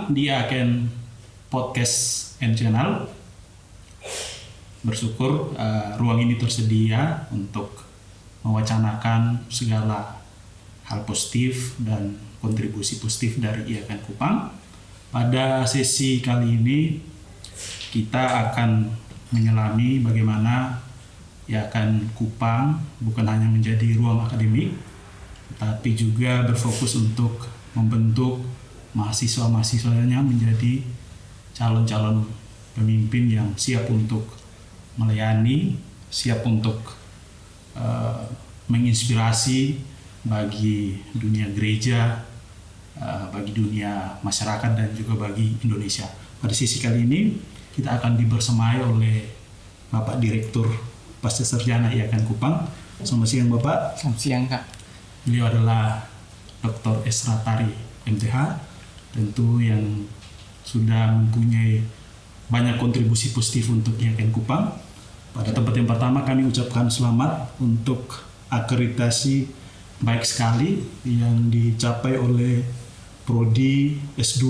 Kupang di Iaken Podcast and Channel. Bersyukur ruang ini tersedia untuk mewacanakan segala hal positif dan kontribusi positif dari Iaken Kupang. Pada sesi kali ini kita akan menyelami bagaimana Iaken Kupang bukan hanya menjadi ruang akademik, tapi juga berfokus untuk membentuk mahasiswa-mahasiswanya menjadi calon-calon pemimpin yang siap untuk melayani, siap untuk menginspirasi bagi dunia gereja, bagi dunia masyarakat dan juga bagi Indonesia. Pada sesi kali ini kita akan dibersamai oleh Bapak Direktur Pascasarjana Iaken Kupang. Selamat siang Bapak. Selamat siang Kak. Beliau adalah Dr. Esra Tari, MTH, tentu yang sudah mempunyai banyak kontribusi positif untuk Iaken Kupang. Pada tempat yang pertama kami ucapkan selamat untuk akreditasi baik sekali yang dicapai oleh Prodi S2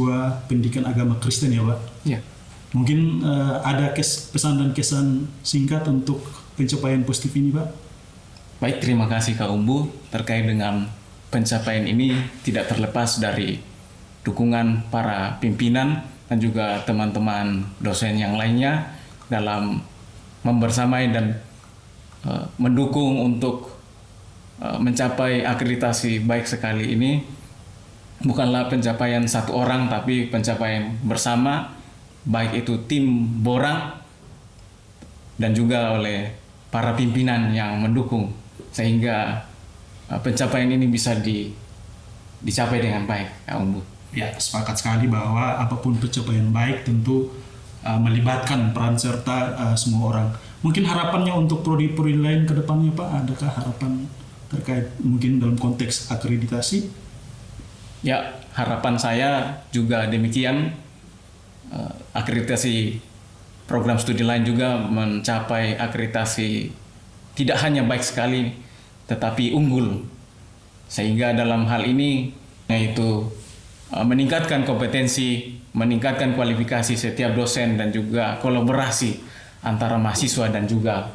Pendidikan Agama Kristen ya Pak? Ya. Mungkin ada pesan dan kesan singkat untuk pencapaian positif ini Pak? Baik, terima kasih Kak Umbu. Terkait dengan pencapaian ini tidak terlepas dari dukungan para pimpinan dan juga teman-teman dosen yang lainnya dalam membersamai dan mendukung untuk mencapai akreditasi baik sekali ini. Bukanlah pencapaian satu orang, tapi pencapaian bersama, baik itu tim Borang dan juga oleh para pimpinan yang mendukung, sehingga pencapaian ini bisa dicapai dengan baik, Kak Umbu. Ya, sepakat sekali bahwa apapun pencapaian baik tentu melibatkan peran serta semua orang. Mungkin harapannya untuk prodi-prodi lain ke depannya Pak, adakah harapan terkait mungkin dalam konteks akreditasi? Ya, harapan saya juga demikian. Akreditasi program studi lain juga mencapai akreditasi tidak hanya baik sekali, tetapi unggul. Sehingga dalam hal ini yaitu meningkatkan kompetensi, meningkatkan kualifikasi setiap dosen dan juga kolaborasi antara mahasiswa dan juga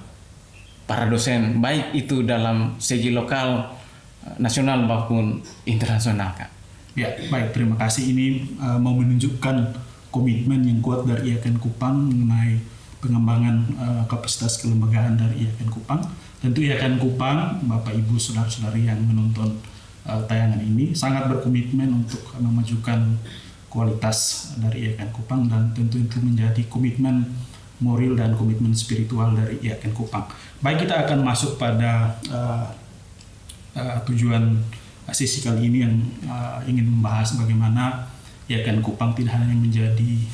para dosen, baik itu dalam segi lokal, nasional maupun internasional, Kak. Ya, baik, terima kasih. Ini mau menunjukkan komitmen yang kuat dari Iaken Kupang mengenai pengembangan kapasitas kelembagaan dari Iaken Kupang. Tentu Iaken Kupang, Bapak Ibu saudara-saudari yang menonton tayangan ini sangat berkomitmen untuk memajukan kualitas dari Iaken Kupang, dan tentu itu menjadi komitmen moral dan komitmen spiritual dari Iaken Kupang. Baik, kita akan masuk pada tujuan sesi kali ini yang ingin membahas bagaimana Iaken Kupang tidak hanya menjadi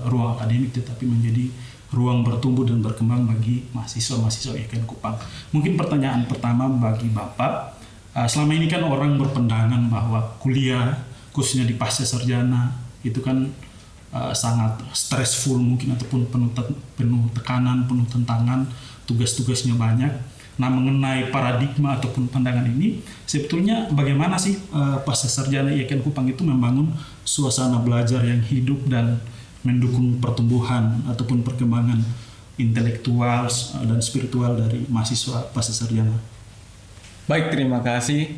ruang akademik, tetapi menjadi ruang bertumbuh dan berkembang bagi mahasiswa-mahasiswa Iaken Kupang. Mungkin pertanyaan pertama bagi Bapak, selama ini kan orang berpendangan bahwa kuliah, khususnya di pascasarjana, itu kan sangat stressful mungkin, ataupun penuh tekanan, penuh tantangan, tugas-tugasnya banyak. Nah, mengenai paradigma ataupun pandangan ini, sebetulnya bagaimana sih pascasarjana Iaken Kupang itu membangun suasana belajar yang hidup dan mendukung pertumbuhan ataupun perkembangan intelektual dan spiritual dari mahasiswa pascasarjana? Baik, terima kasih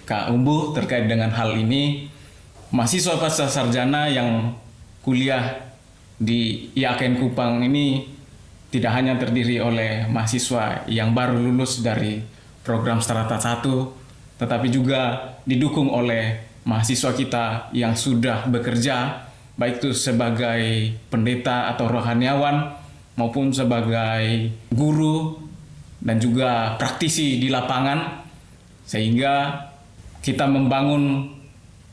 Kak Umbu terkait dengan hal ini. Mahasiswa pascasarjana yang kuliah di Iaken Kupang ini tidak hanya terdiri oleh mahasiswa yang baru lulus dari program Strata 1, tetapi juga didukung oleh mahasiswa kita yang sudah bekerja, baik itu sebagai pendeta atau rohaniawan maupun sebagai guru dan juga praktisi di lapangan, sehingga kita membangun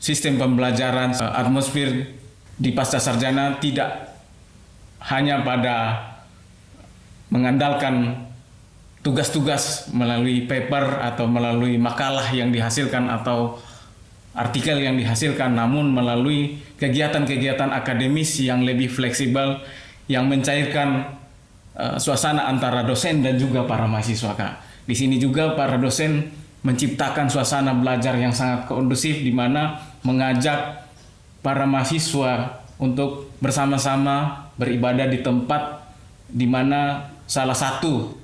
sistem pembelajaran atmosfer di pascasarjana tidak hanya pada mengandalkan tugas-tugas melalui paper atau melalui makalah yang dihasilkan atau artikel yang dihasilkan, namun melalui kegiatan-kegiatan akademis yang lebih fleksibel, yang mencairkan suasana antara dosen dan juga para mahasiswa, Kak. Di sini juga para dosen menciptakan suasana belajar yang sangat kondusif, di mana mengajak para mahasiswa untuk bersama-sama beribadah di tempat di mana salah satu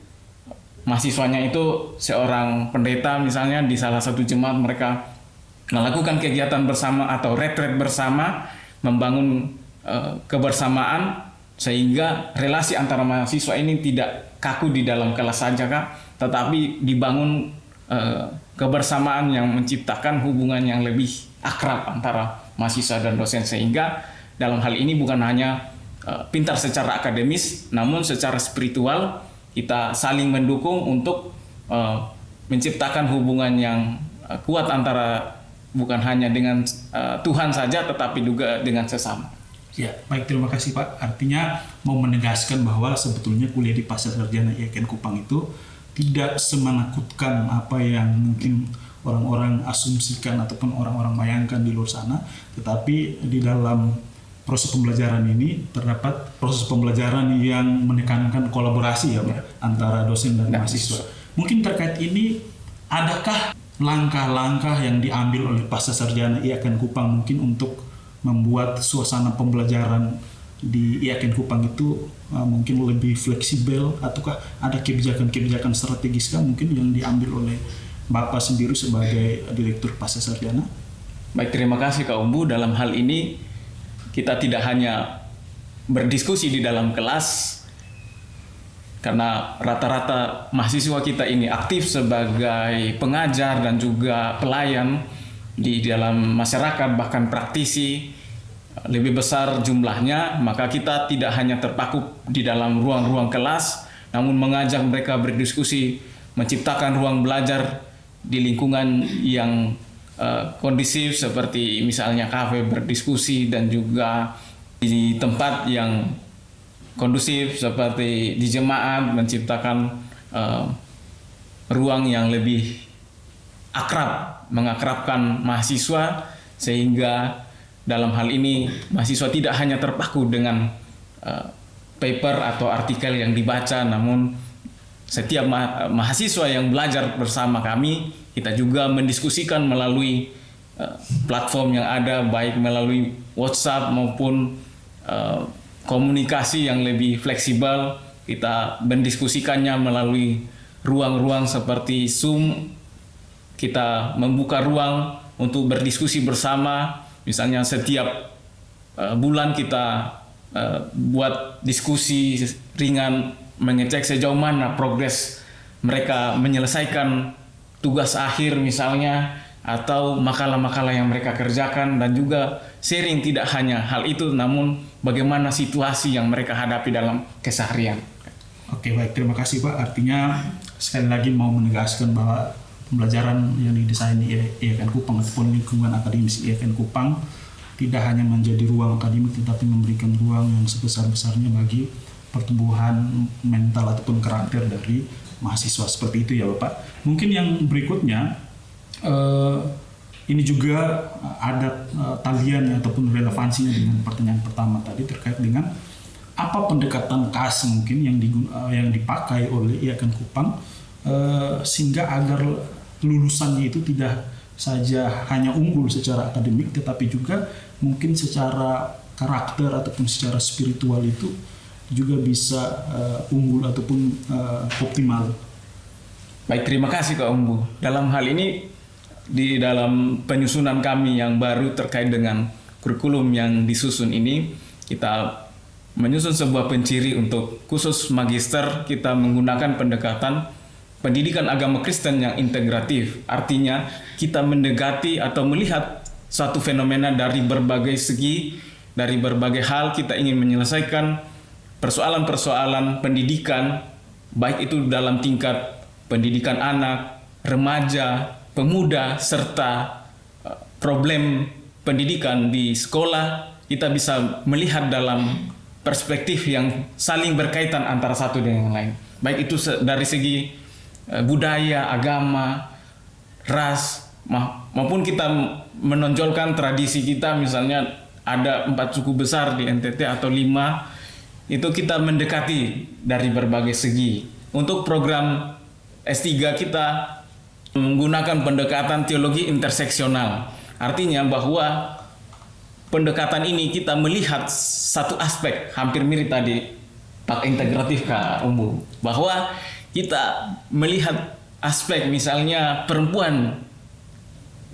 mahasiswanya itu seorang pendeta, misalnya di salah satu jemaat mereka melakukan kegiatan bersama atau retret bersama, membangun kebersamaan sehingga relasi antara mahasiswa ini tidak kaku di dalam kelas saja, Kak, tetapi dibangun kebersamaan yang menciptakan hubungan yang lebih akrab antara mahasiswa dan dosen, sehingga dalam hal ini bukan hanya pintar secara akademis, namun secara spiritual kita saling mendukung untuk menciptakan hubungan yang kuat antara bukan hanya dengan Tuhan saja, tetapi juga dengan sesama. Ya, baik, terima kasih Pak. Artinya mau menegaskan bahwa sebetulnya kuliah di Pasca Sarjana IAIN Kupang itu tidak semenakutkan apa yang mungkin orang-orang asumsikan ataupun orang-orang bayangkan di luar sana, tetapi di dalam proses pembelajaran ini terdapat proses pembelajaran yang menekankan kolaborasi ya Pak, antara dosen dan mahasiswa. Mungkin terkait ini, adakah langkah-langkah yang diambil oleh Pasca Sarjana IAIN Kupang mungkin untuk membuat suasana pembelajaran di IAIN Kupang itu mungkin lebih fleksibel, ataukah ada kebijakan-kebijakan strategis mungkin yang diambil oleh Bapak sendiri sebagai Direktur Pasca Sarjana? Baik, terima kasih Kak Umbu. Dalam hal ini kita tidak hanya berdiskusi di dalam kelas, karena rata-rata mahasiswa kita ini aktif sebagai pengajar dan juga pelayan di dalam masyarakat, bahkan praktisi lebih besar jumlahnya, maka kita tidak hanya terpaku di dalam ruang-ruang kelas, namun mengajak mereka berdiskusi, menciptakan ruang belajar di lingkungan yang kondisif seperti misalnya kafe berdiskusi, dan juga di tempat yang kondusif seperti di jemaat, menciptakan ruang yang lebih akrab, mengakrabkan mahasiswa, sehingga dalam hal ini mahasiswa tidak hanya terpaku dengan paper atau artikel yang dibaca, namun setiap mahasiswa yang belajar bersama kami, kita juga mendiskusikan melalui platform yang ada, baik melalui WhatsApp maupun komunikasi yang lebih fleksibel. Kita mendiskusikannya melalui ruang-ruang seperti Zoom. Kita membuka ruang untuk berdiskusi bersama, misalnya setiap bulan kita buat diskusi ringan, mengecek sejauh mana progres mereka menyelesaikan tugas akhir misalnya, atau makalah-makalah yang mereka kerjakan, dan juga sharing tidak hanya hal itu, namun bagaimana situasi yang mereka hadapi dalam keseharian. Oke, baik, terima kasih Pak. Artinya sekali lagi mau menegaskan bahwa pembelajaran yang didesain di IAIN Kupang ataupun lingkungan akademis IAIN Kupang tidak hanya menjadi ruang akademik, tetapi memberikan ruang yang sebesar-besarnya bagi pertumbuhan mental ataupun karakter dari mahasiswa. Seperti itu ya Bapak. Mungkin yang berikutnya, ini juga ada talian ataupun relevansinya dengan pertanyaan pertama tadi terkait dengan apa pendekatan khas mungkin yang dipakai oleh IAIN Kupang sehingga agar lulusannya itu tidak saja hanya unggul secara akademik, tetapi juga mungkin secara karakter ataupun secara spiritual itu juga bisa unggul ataupun optimal. Baik, terima kasih Kak Umbu. Dalam hal ini, di dalam penyusunan kami yang baru terkait dengan kurikulum yang disusun ini, kita menyusun sebuah penciri untuk khusus magister. Kita menggunakan pendekatan pendidikan agama Kristen yang integratif. Artinya kita mendekati atau melihat suatu fenomena dari berbagai segi, dari berbagai hal. Kita ingin menyelesaikan persoalan-persoalan pendidikan, baik itu dalam tingkat pendidikan anak, remaja, pemuda, serta problem pendidikan di sekolah. Kita bisa melihat dalam perspektif yang saling berkaitan antara satu dengan yang lain, baik itu dari segi budaya, agama, ras, maupun kita menonjolkan tradisi kita. Misalnya ada 4 suku besar di NTT atau 5, itu kita mendekati dari berbagai segi. Untuk program S3 kita menggunakan pendekatan teologi interseksional, artinya bahwa pendekatan ini kita melihat satu aspek hampir mirip tadi Pak integratif Kak Umbu, bahwa kita melihat aspek misalnya perempuan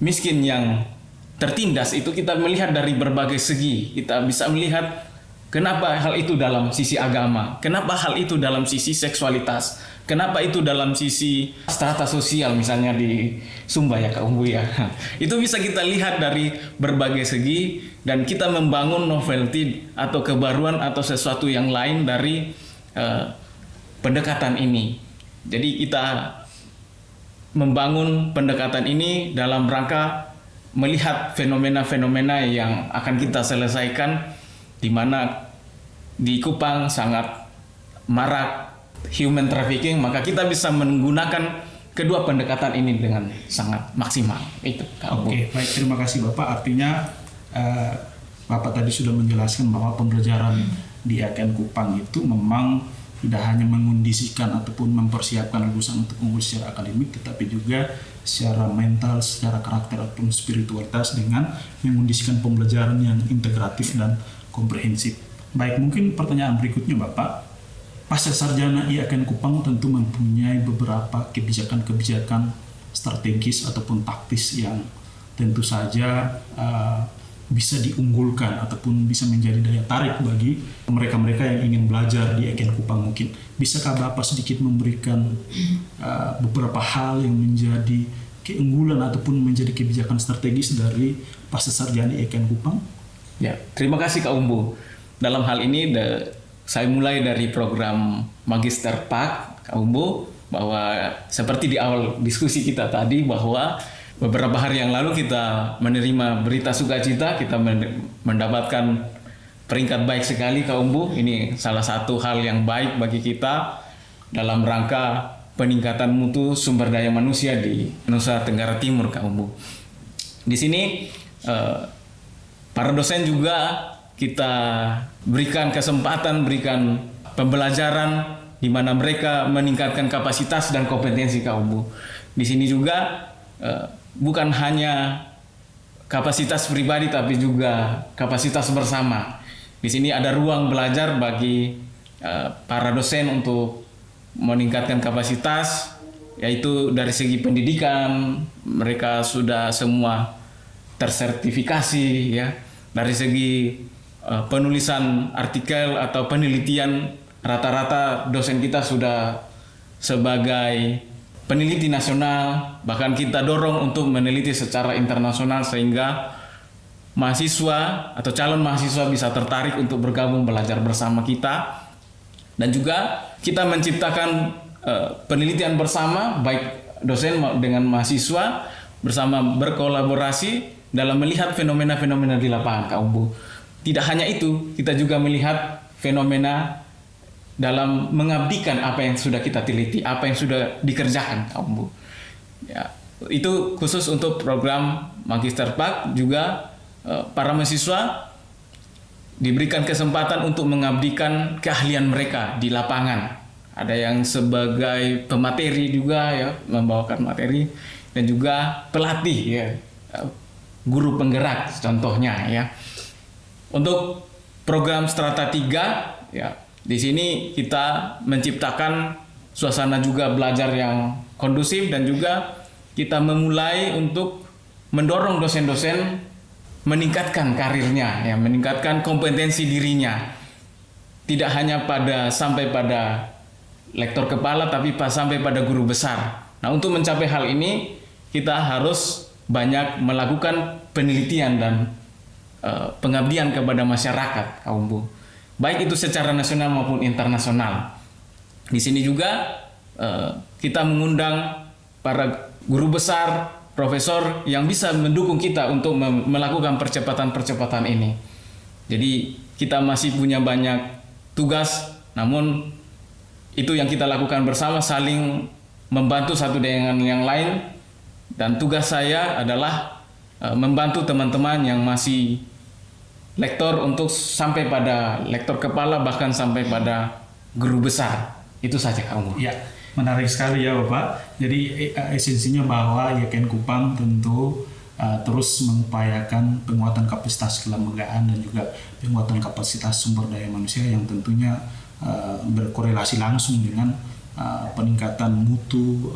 miskin yang tertindas itu kita melihat dari berbagai segi. Kita bisa melihat kenapa hal itu dalam sisi agama, kenapa hal itu dalam sisi seksualitas, kenapa itu dalam sisi strata sosial misalnya di Sumba ya Kak Umbu ya. Itu bisa kita lihat dari berbagai segi dan kita membangun novelty atau kebaruan atau sesuatu yang lain dari pendekatan ini. Jadi kita membangun pendekatan ini dalam rangka melihat fenomena-fenomena yang akan kita selesaikan, di mana di Kupang sangat marak human trafficking, maka kita bisa menggunakan kedua pendekatan ini dengan sangat maksimal. Itu Kak Umbu. Oke, baik, terima kasih Bapak. Artinya Bapak tadi sudah menjelaskan bahwa pembelajaran di IAKN Kupang itu memang tidak hanya mengondisikan ataupun mempersiapkan lulusan untuk unggul secara akademik, tetapi juga secara mental, secara karakter ataupun spiritualitas dengan mengondisikan pembelajaran yang integratif dan komprehensif. Baik, mungkin pertanyaan berikutnya Bapak. Pasca sarjana IAKN Kupang tentu mempunyai beberapa kebijakan-kebijakan strategis ataupun taktis yang tentu saja bisa diunggulkan ataupun bisa menjadi daya tarik bagi mereka-mereka yang ingin belajar di IAKN Kupang mungkin. Bisakah Bapak sedikit memberikan beberapa hal yang menjadi keunggulan ataupun menjadi kebijakan strategis dari pasca sarjana IAKN Kupang? Ya, terima kasih Kak Umbu. Dalam hal ini saya mulai dari program Magister PAK Kak Umbu, bahwa seperti di awal diskusi kita tadi bahwa beberapa hari yang lalu kita menerima berita sukacita, kita mendapatkan peringkat baik sekali Kak Umbu. Ini salah satu hal yang baik bagi kita dalam rangka peningkatan mutu sumber daya manusia di Nusa Tenggara Timur Kak Umbu. Di sini para dosen juga kita berikan kesempatan, berikan pembelajaran di mana mereka meningkatkan kapasitas dan kompetensi Kak Umbu. Di sini juga bukan hanya kapasitas pribadi tapi juga kapasitas bersama. Di sini ada ruang belajar bagi para dosen untuk meningkatkan kapasitas, yaitu dari segi pendidikan mereka sudah semua tersertifikasi ya. Dari segi penulisan artikel atau penelitian, rata-rata dosen kita sudah sebagai peneliti nasional, bahkan kita dorong untuk meneliti secara internasional sehingga mahasiswa atau calon mahasiswa bisa tertarik untuk bergabung belajar bersama kita. Dan juga kita menciptakan penelitian bersama, baik dosen dengan mahasiswa bersama berkolaborasi dalam melihat fenomena-fenomena di lapangan Kak Umbu. Tidak hanya itu, kita juga melihat fenomena dalam mengabdikan apa yang sudah kita teliti, apa yang sudah dikerjakan Kak Umbu. Ya, itu khusus untuk program Magister PAK. Juga para mahasiswa diberikan kesempatan untuk mengabdikan keahlian mereka di lapangan. Ada yang sebagai pemateri juga ya, membawakan materi, dan juga pelatih ya, guru penggerak contohnya ya. Untuk program Strata 3 ya, di sini kita menciptakan suasana juga belajar yang kondusif, dan juga kita memulai untuk mendorong dosen-dosen meningkatkan karirnya ya, meningkatkan kompetensi dirinya. Tidak hanya sampai pada lektor kepala, tapi sampai pada guru besar. Nah, untuk mencapai hal ini kita harus banyak melakukan penelitian dan pengabdian kepada masyarakat Kak Umbu, baik itu secara nasional maupun internasional. Di sini juga kita mengundang para guru besar, profesor yang bisa mendukung kita untuk melakukan percepatan-percepatan ini. Jadi kita masih punya banyak tugas, namun itu yang kita lakukan bersama, saling membantu satu dengan yang lain. Dan tugas saya adalah membantu teman-teman yang masih lektor untuk sampai pada lektor kepala, bahkan sampai pada guru besar. Itu saja kamu. Ya, menarik sekali ya Bapak. Jadi esensinya bahwa IAKN Kupang tentu terus mengupayakan penguatan kapasitas kelembagaan dan juga penguatan kapasitas sumber daya manusia yang tentunya berkorelasi langsung dengan peningkatan mutu,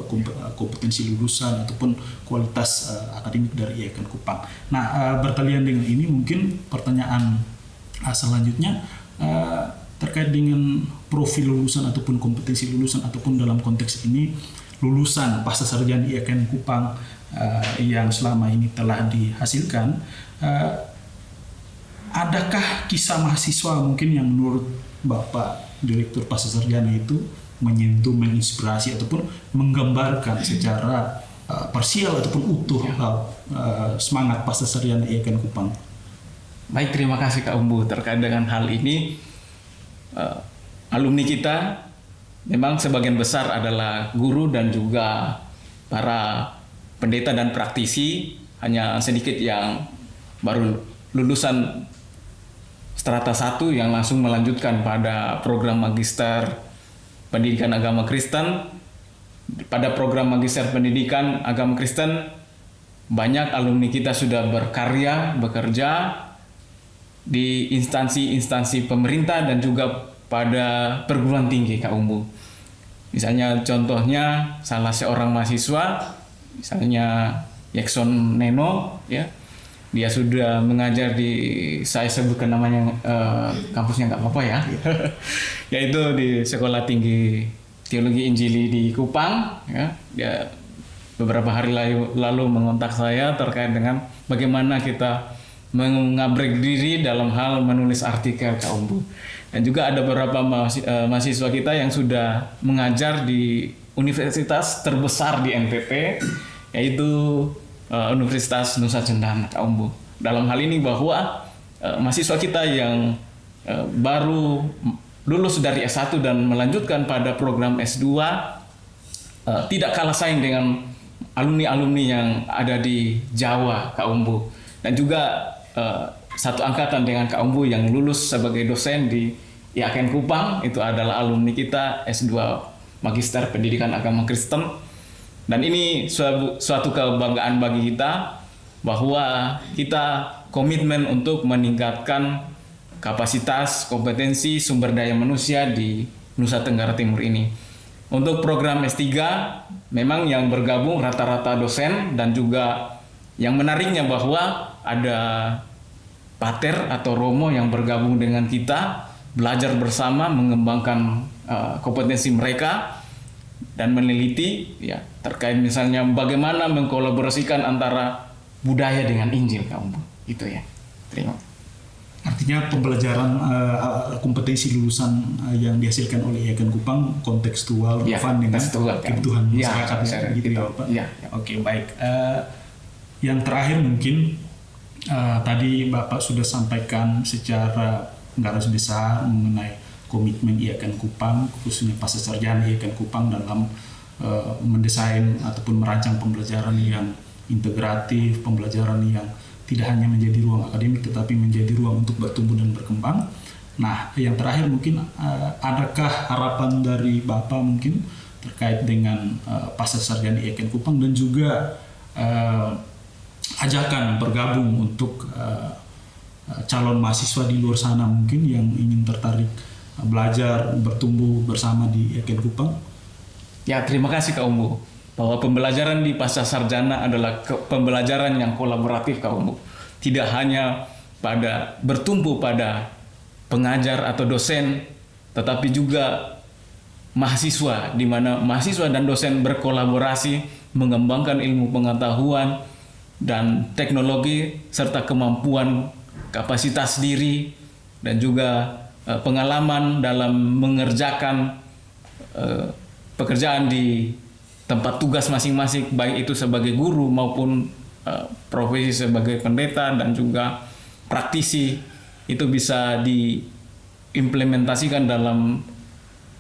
kompetensi lulusan ataupun kualitas akademik dari IAIN Kupang. Nah, berkalian dengan ini mungkin pertanyaan selanjutnya terkait dengan profil lulusan ataupun kompetensi lulusan ataupun dalam konteks ini lulusan pasca sarjana IAIN Kupang yang selama ini telah dihasilkan, adakah kisah mahasiswa mungkin yang menurut Bapak Direktur pasca sarjana itu menyentuh, menginspirasi ataupun menggambarkan secara parsial ataupun utuh semangat pasca sarjana IAIN Kupang? Baik, terima kasih Kak Umbu terkait dengan hal ini. Alumni kita memang sebagian besar adalah guru dan juga para pendeta dan praktisi, hanya sedikit yang baru lulusan strata 1 yang langsung melanjutkan pada program magister Pendidikan Agama Kristen. Pada program Magister Pendidikan Agama Kristen, banyak alumni kita sudah berkarya, bekerja di instansi-instansi pemerintah dan juga pada perguruan tinggi, Kak Umbu. Misalnya contohnya salah seorang mahasiswa, misalnya Jackson Neno, ya, dia sudah mengajar di, saya sebutkan namanya kampusnya nggak apa-apa ya, yaitu di Sekolah Tinggi Teologi Injili di Kupang. Ya, dia beberapa hari lalu mengontak saya terkait dengan bagaimana kita mengabrek diri dalam hal menulis artikel, Kak Umbu. Dan juga ada beberapa mahasiswa kita yang sudah mengajar di universitas terbesar di NTT, yaitu Universitas Nusa Cendana, Kak Umbu. Dalam hal ini bahwa mahasiswa kita yang baru lulus dari S1 dan melanjutkan pada program S2 tidak kalah saing dengan alumni-alumni yang ada di Jawa, Kak Umbu. Dan juga satu angkatan dengan Kak Umbu yang lulus sebagai dosen di IAIN Kupang, itu adalah alumni kita S2 Magister Pendidikan Agama Kristen. Dan ini suatu kebanggaan bagi kita bahwa kita komitmen untuk meningkatkan kapasitas, kompetensi, sumber daya manusia di Nusa Tenggara Timur ini. Untuk program S3, memang yang bergabung rata-rata dosen dan juga yang menariknya bahwa ada pater atau romo yang bergabung dengan kita, belajar bersama, mengembangkan kompetensi mereka dan meneliti ya terkait misalnya bagaimana mengkolaborasikan antara budaya dengan Injil, Kak Umbu. Itu ya. Terima. Artinya pembelajaran kompetensi lulusan yang dihasilkan oleh IAIN Kupang kontekstual, relevan dengan kebutuhan masyarakat, gitu ya, Pak. Ya. Oke, baik. Yang terakhir mungkin tadi Bapak sudah sampaikan secara garis besar mengenai komitmen IAIN Kupang, khususnya pasca sarjana IAIN Kupang dalam mendesain ataupun merancang pembelajaran yang integratif, pembelajaran yang tidak hanya menjadi ruang akademik tetapi menjadi ruang untuk bertumbuh dan berkembang. Nah, yang terakhir mungkin adakah harapan dari Bapak mungkin terkait dengan pasca sarjana IAIN Kupang dan juga ajakan bergabung untuk calon mahasiswa di luar sana mungkin yang ingin tertarik belajar, bertumbuh bersama di IAIN Kupang? Ya, terima kasih Kak Umbu. Bahwa pembelajaran di pasca sarjana adalah pembelajaran yang kolaboratif, Kak Umbu. Tidak hanya bertumpu pada pengajar atau dosen, tetapi juga mahasiswa, di mana mahasiswa dan dosen berkolaborasi mengembangkan ilmu pengetahuan dan teknologi serta kemampuan kapasitas diri dan juga pengalaman dalam mengerjakan pekerjaan di tempat tugas masing-masing, baik itu sebagai guru maupun profesi sebagai pendeta dan juga praktisi, itu bisa diimplementasikan dalam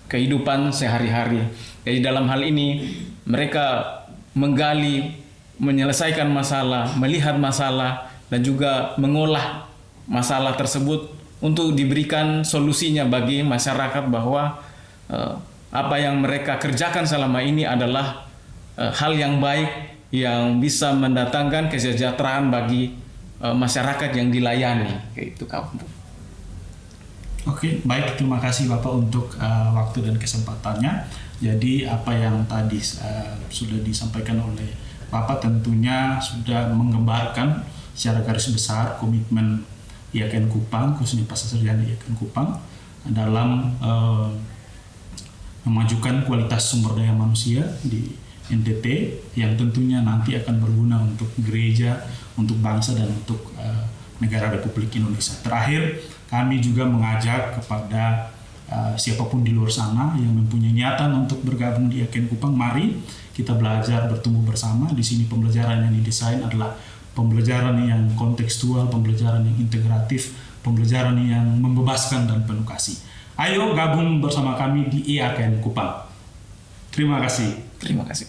kehidupan sehari-hari. Jadi dalam hal ini mereka menggali, menyelesaikan masalah, melihat masalah dan juga mengolah masalah tersebut untuk diberikan solusinya bagi masyarakat bahwa apa yang mereka kerjakan selama ini adalah hal yang baik yang bisa mendatangkan kesejahteraan bagi masyarakat yang dilayani, kayak itu Kak Umbu. Oke, baik, terima kasih Bapak untuk waktu dan kesempatannya. Jadi apa yang tadi sudah disampaikan oleh Bapak tentunya sudah menggambarkan secara garis besar komitmen IAKN Kupang, khususnya Pasar Sarjana IAKN Kupang dalam memajukan kualitas sumber daya manusia di NTT yang tentunya nanti akan berguna untuk gereja, untuk bangsa, dan untuk negara Republik Indonesia. Terakhir, kami juga mengajak kepada siapapun di luar sana yang mempunyai niatan untuk bergabung di IAKN Kupang, mari kita belajar bertumbuh bersama. Di sini pembelajaran yang didesain adalah pembelajaran yang kontekstual, pembelajaran yang integratif, pembelajaran yang membebaskan dan penuh kasih. Ayo gabung bersama kami di IAKN Kupang. Terima kasih. Terima kasih.